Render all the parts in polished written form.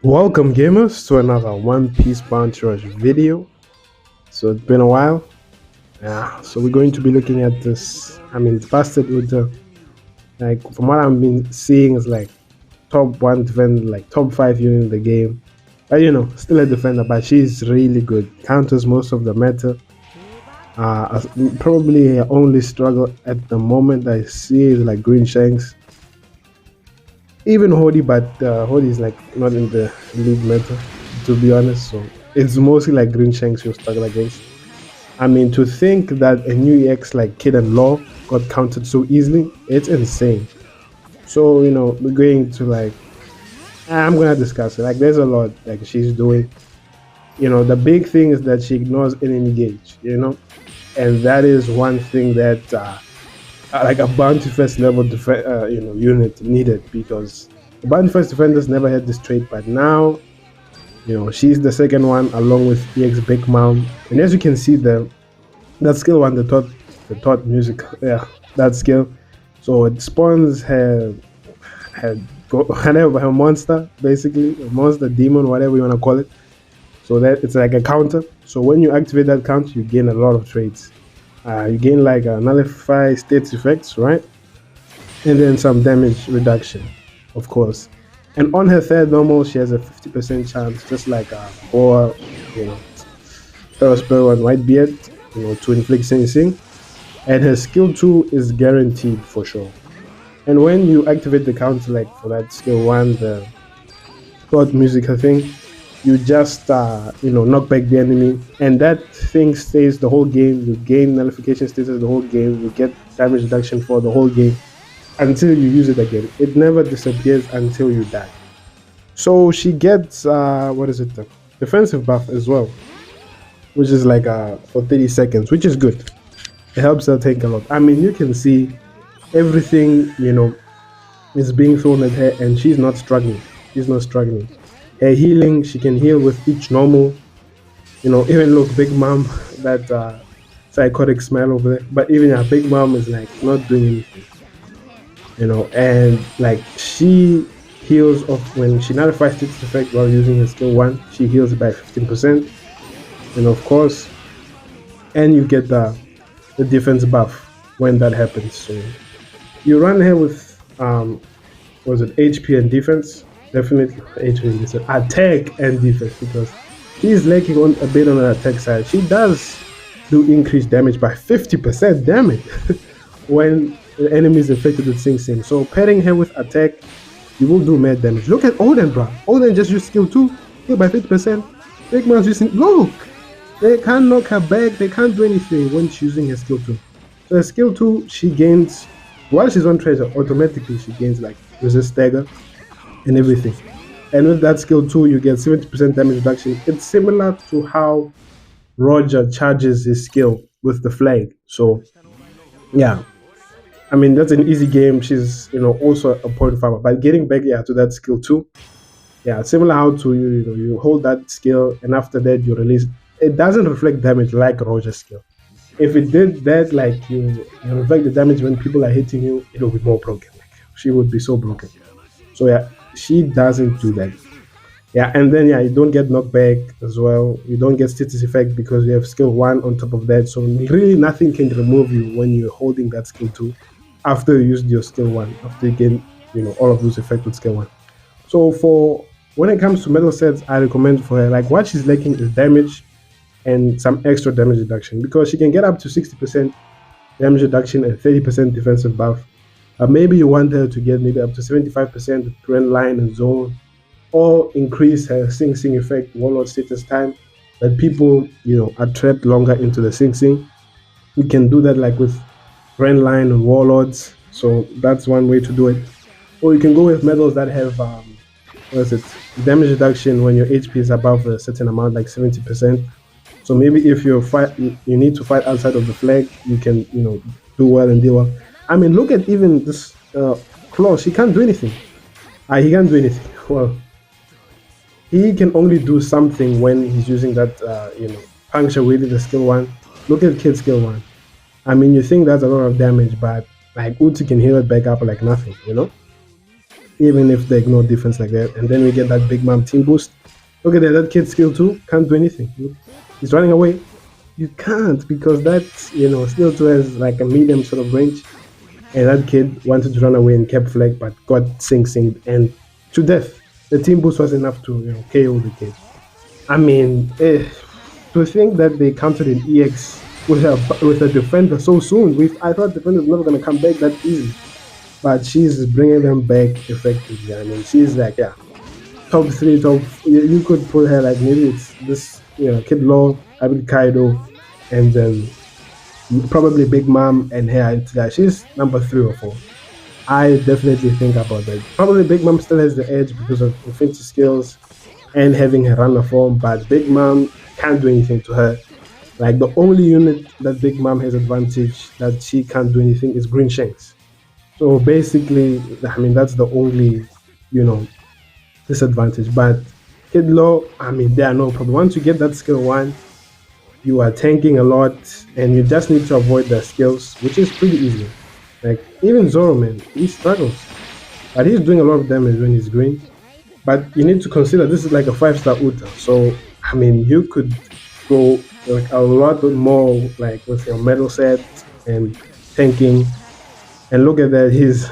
Welcome gamers to another One Piece Bounty Rush video. So it's been a while. Yeah, so we're going to be looking at this. It's busted with the like from what I've been seeing is like top one defender, like top five unit in the game. But still a defender, but she's really good. Counters most of the meta. Probably her only struggle at the moment I see is like Green Shanks. Even Hody, but Hody is like not in the league meta, to be honest. So it's mostly like Green Shanks you struggle against. To think that a new EX like Kid and Law got counted so easily, it's insane. So, we're going to like, I'm gonna discuss it. Like, there's a lot like she's doing. The big thing is that she ignores enemy gauge, and that is one thing that like a bounty first level unit needed because the bounty first defenders never had this trait, but now she's the second one along with EX Big Mom, and as you can see that skill one, the taught music, yeah, that skill. So it spawns her monster, basically a monster demon, whatever you want to call it. So that it's like a counter. So when you activate that counter, you gain a lot of traits. You gain like a nullify states effects, right? And then some damage reduction, of course. And on her third normal, she has a 50% chance, just like or you know, Sparrow and Whitebeard, to inflict Sing Sing. And her skill 2 is guaranteed for sure. And when you activate the counter, like for that skill 1, the God Musica thing, you just knock back the enemy, and that thing stays the whole game. You gain nullification status the whole game. You get damage reduction for the whole game until you use it again. It never disappears until you die. So she gets what is it? The defensive buff as well, which is like for 30 seconds, which is good. It helps her take a lot. You can see everything is being thrown at her, and she's not struggling. She's not struggling. Her healing, she can heal with each normal. Even look, Big Mom, that psychotic smile over there. But even her Big Mom is like not doing anything. And like she heals off when she nullifies its effect while using her skill 1. She heals by 15%. And of course, and you get the defense buff when that happens. So you run her with was it HP and defense? Definitely HP and defense. Attack and defense, because she's lacking on a bit on the attack side. She does do increased damage by 50%, damn it, when the enemy is affected with Sing Sing. So pairing her with attack, you will do mad damage. Look at Odin, bro. Odin just used skill 2, heal by 50%. Big Man's using, look, they can't knock her back, they can't do anything when she's using her skill 2. So her skill 2, she gains, while she's on treasure, automatically she gains like resist stagger and everything. And with that skill 2, you get 70% damage reduction. It's similar to how Roger charges his skill with the flag. So yeah, that's an easy game. She's also a point farmer. But getting back to that skill 2, yeah, similar how to you hold that skill, and after that you release. It doesn't reflect damage like Roger's skill. If it did that, like you reflect the damage when people are hitting you, it will be more broken. Like she would be so broken. So yeah, she doesn't do that. Yeah, and then you don't get knockback as well. You don't get status effect because you have skill 1 on top of that. So really nothing can remove you when you're holding that skill 2 after you used your skill 1, after you gain all of those effects with skill 1. So for when it comes to metal sets, I recommend for her, like what she's lacking is damage and some extra damage reduction, because she can get up to 60% damage reduction and 30% defensive buff. Maybe you want her to get maybe up to 75% with trend line and zone, or increase her Sing Sing effect, Warlord status time, that people are trapped longer into the Sing Sing. We can do that like with trend line and Warlords. So that's one way to do it. Or you can go with medals that have what is it, damage reduction when your HP is above a certain amount, like 70%. So maybe if you need to fight outside of the flag, you can do well and deal well. Look at even this Claw. He can't do anything. He can't do anything. Well, he can only do something when he's using that puncture wheel, the skill 1. Look at Kid skill 1. You think that's a lot of damage, but like Uti can heal it back up like nothing. even if they ignore defense like that. And then we get that big mom team boost. Look at that, that kid skill 2 can't do anything. Look, he's running away. You can't because that, skill 2 has like a medium sort of range. And that kid wanted to run away and kept flag, but got sing and to death. The team boost was enough to KO the kid. I mean, to think that they countered an EX with a defender so soon. I thought defenders never gonna come back that easy, but she's bringing them back effectively. I mean, she's like top three, top. You could put her like maybe it's this Kid Law, Abid Kaido, and then probably Big Mom and her. It's like she's number 3 or 4. I definitely think about that. Probably Big Mom still has the edge because of infinity skills and having her runner form, but Big Mom can't do anything to her. Like the only unit that Big Mom has advantage that she can't do anything is Green Shanks. So basically, I mean that's the only, disadvantage. But Kid Law, I mean they are no problem. Once you get that skill 1, you are tanking a lot, and you just need to avoid their skills, which is pretty easy. Like even Zoro, man, he struggles, but he's doing a lot of damage when he's green. But you need to consider this is like a 5-star Uta, so I mean you could go like a lot more like with your metal set and tanking. And look at that, his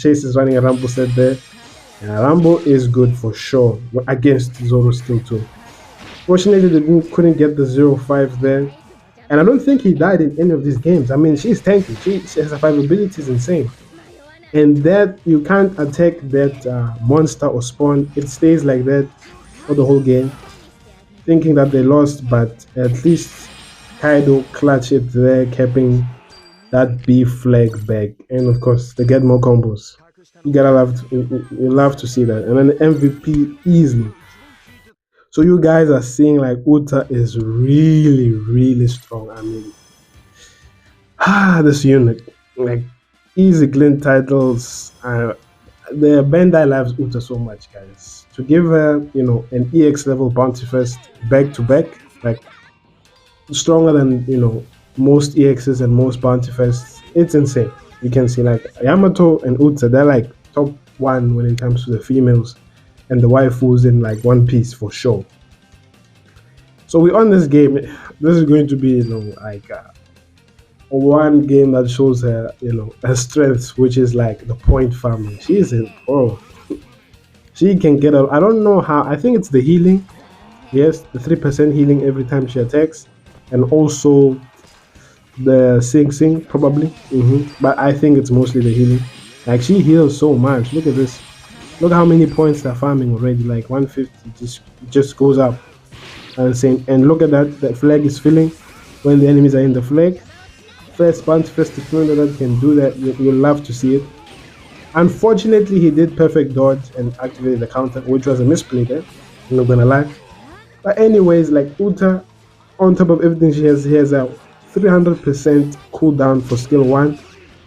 Chase is running a Rambo set there. Yeah, Rambo is good for sure against Zoro skill 2. Fortunately, they couldn't get the 0-5 there. And I don't think he died in any of these games. I mean, she's tanky. She has survivability is insane. And that you can't attack that monster or spawn. It stays like that for the whole game. Thinking that they lost, but at least Kaido clutched it there, capping that B flag back. And of course, they get more combos. You love to see that. And then the MVP easily. So you guys are seeing like Uta is really, really strong. I mean, this unit, like easy clean titles. The Bandai loves Uta so much, guys. To give her, an EX level bounty first back to back, like stronger than most EXs and most bounty firsts. It's insane. You can see like Yamato and Uta, they're like top 1 when it comes to the females and the waifus in like One Piece for sure. So we on this game. This is going to be like one game that shows her her strengths, which is like the point farming. She's she can get a. I don't know how. I think it's the healing. Yes, the 3% healing every time she attacks, and also the sing probably. But I think it's mostly the healing. Like she heals so much. Look at this. Look how many points they're farming already. Like 150 just goes up. And look at that. That flag is filling when the enemies are in the flag. First defender that can do that. You'll love to see it. Unfortunately, he did perfect dodge and activated the counter, which was a misplay there. I'm not gonna lie. But anyways, like Uta, on top of everything she has a 300% cooldown for skill 1.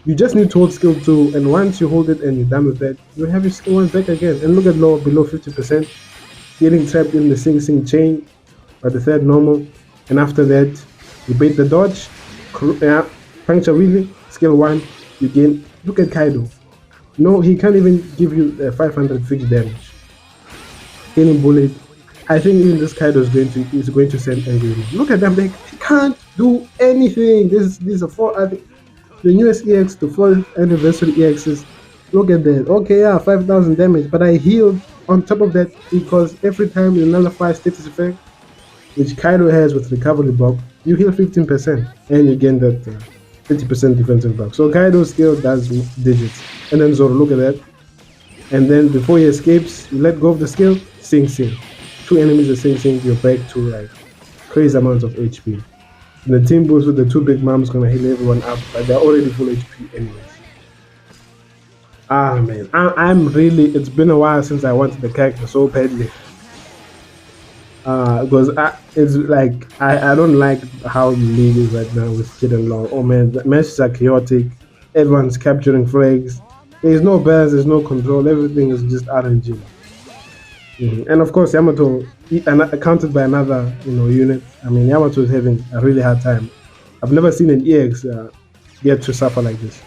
You just need to hold skill 2, and once you hold it and you're done with that, you have your skill 1 back again. And look at below 50%, getting trapped in the sing chain by the 3rd normal. And after that, you bait the dodge, puncture wheelie, skill 1, you gain. Look at Kaido. No, he can't even give you 500 fixed damage. Killing bullet. I think even this Kaido is going to send angry. Look at them, they can't do anything. These are 4. I think the newest EX, the 4th anniversary EXs. Look at that. Okay, yeah, 5,000 damage, but I healed on top of that because every time you nullify status effect, which Kaido has with recovery block, you heal 15% and you gain that 50% defensive block. So Kaido's skill does digits. And then Zoro, look at that. And then before he escapes, you let go of the skill, sing. 2 enemies are sing, you're back to like crazy amounts of HP. And the team boost with the 2 big moms gonna heal everyone up, but they're already full HP anyways. Man, I'm really. It's been a while since I wanted the character so badly. Because it's like I don't like how the league is right now with Kid and Law. Oh man, the matches are chaotic. Everyone's capturing flags. There's no balance, there's no control. Everything is just RNG. And of course, Yamato accounted by another unit. I mean, Yamato is having a really hard time. I've never seen an EX get to suffer like this.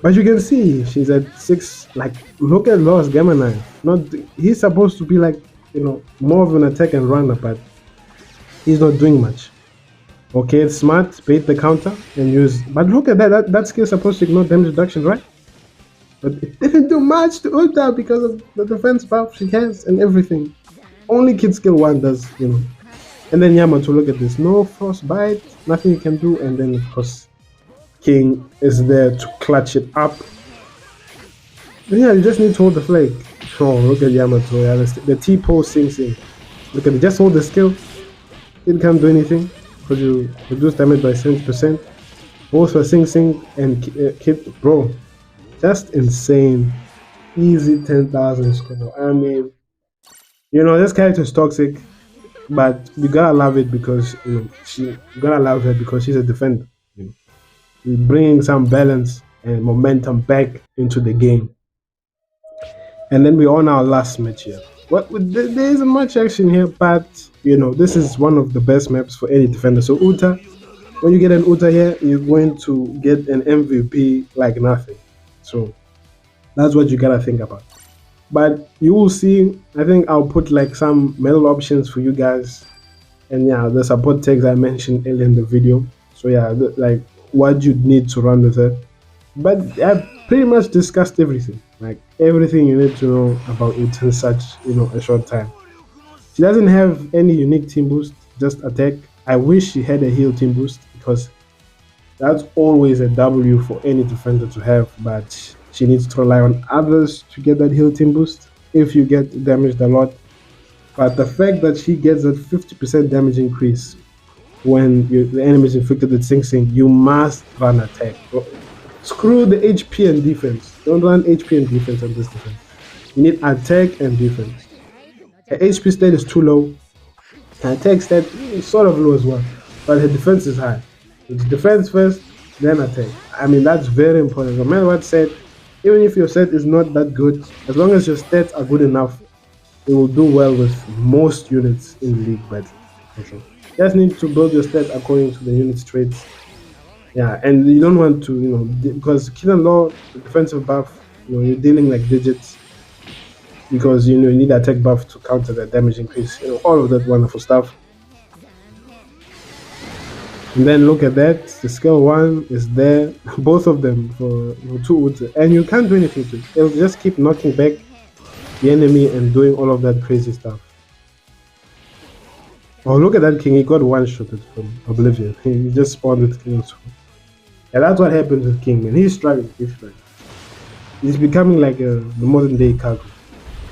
But you can see she's at 6. Like, look at Lost Gamma Knife. Not he's supposed to be like, more of an attack and runner, but he's not doing much. Okay, it's smart, bait the counter and use. But look at that. That skill is supposed to ignore damage reduction, right? But it didn't do much to Ulta because of the defense buff she has and everything. Only Kid Skill 1 does. And then Yamato, look at this. No frostbite, nothing you can do. And then, of course, King is there to clutch it up. And yeah, you just need to hold the flag. Oh, look at Yamato. Yeah, the T-pose Sing. Look at it. Just hold the skill. It can't do anything because you reduce damage by 70%. Both for Sing and Kid. Bro, just insane. Easy 10,000 score. I mean, this character is toxic, but you gotta love it because you gotta love her because she's a defender. Bringing some balance and momentum back into the game. And then we're on our last match here. There isn't much action here, but this is one of the best maps for any defender. So Uta, when you get an Uta here, you're going to get an MVP like nothing. So that's what you gotta think about. But you will see, I think I'll put like some medal options for you guys. And yeah, the support tags I mentioned earlier in the video. So yeah, like what you need to run with it. But I've pretty much discussed everything. Like everything you need to know about it in such, a short time. She doesn't have any unique team boost, just attack. I wish she had a heal team boost because that's always a W for any defender to have, but she needs to rely on others to get that heal team boost if you get damaged a lot. But the fact that she gets that 50% damage increase when the enemy is inflicted with Sing, you must run attack. Screw the HP and defense. Don't run HP and defense on this defense. You need attack and defense. Her HP stat is too low. Her attack stat is sort of low as well, but her defense is high. It's defense first, then attack. I mean, that's very important. No matter what set, even if your set is not that good, as long as your stats are good enough, it will do well with most units in the league. But you just need to build your stats according to the unit's traits. Yeah, and you don't want to, because Kill and Law, the defensive buff, you're dealing like digits because you need attack buff to counter the damage increase. All of that wonderful stuff. And then look at that, the skill 1 is there, both of them for 2 Uta, and you can't do anything to it. It'll just keep knocking back the enemy and doing all of that crazy stuff. Oh, look at that King, he got one-shotted from Oblivion. He just spawned with King. Yeah, that's what happens with King, man. He's struggling. He's becoming like the modern day cargo.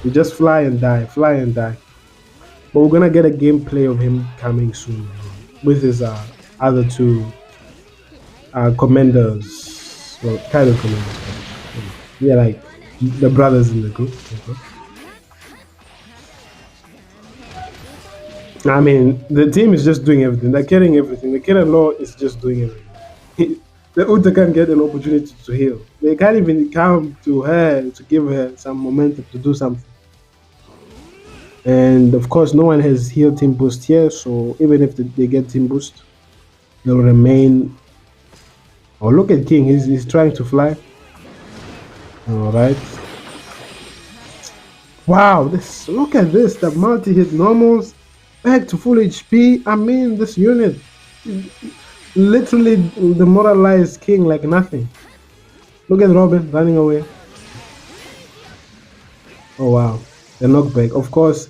You just fly and die. But we're gonna get a gameplay of him coming soon with his other 2 commanders. Well, kind of commanders. Yeah, like the brothers in the group. I mean, the team is just doing everything. They're carrying everything. The Killer Law is just doing everything. The Uta can't get an opportunity to heal. They can't even come to her to give her some momentum to do something. And of course, no one has heal team boost here, so even if they get team boost, they'll remain. Oh, look at King. He's trying to fly. All right. Wow, look at this. The multi-hit normals back to full HP. I mean, this unit literally demoralized King like nothing. Look at Robin running away. Oh wow, the knockback. Of course,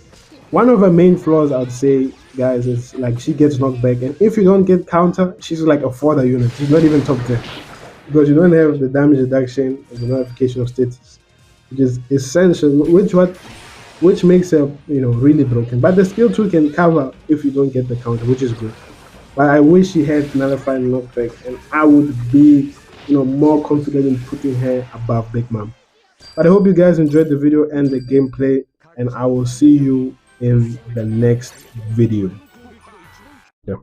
one of her main flaws, I'd say, guys, is like she gets knocked back, and if you don't get counter, she's like a fodder unit. She's not even top 10 because you don't have the damage reduction and the notification of status, which is essential. Which makes her really broken. But the skill 2 can cover if you don't get the counter, which is good. But I wish she had another final knockback, and I would be more confident in putting her above Big Mom. But I hope you guys enjoyed the video and the gameplay, and I will see you in the next video. Yeah.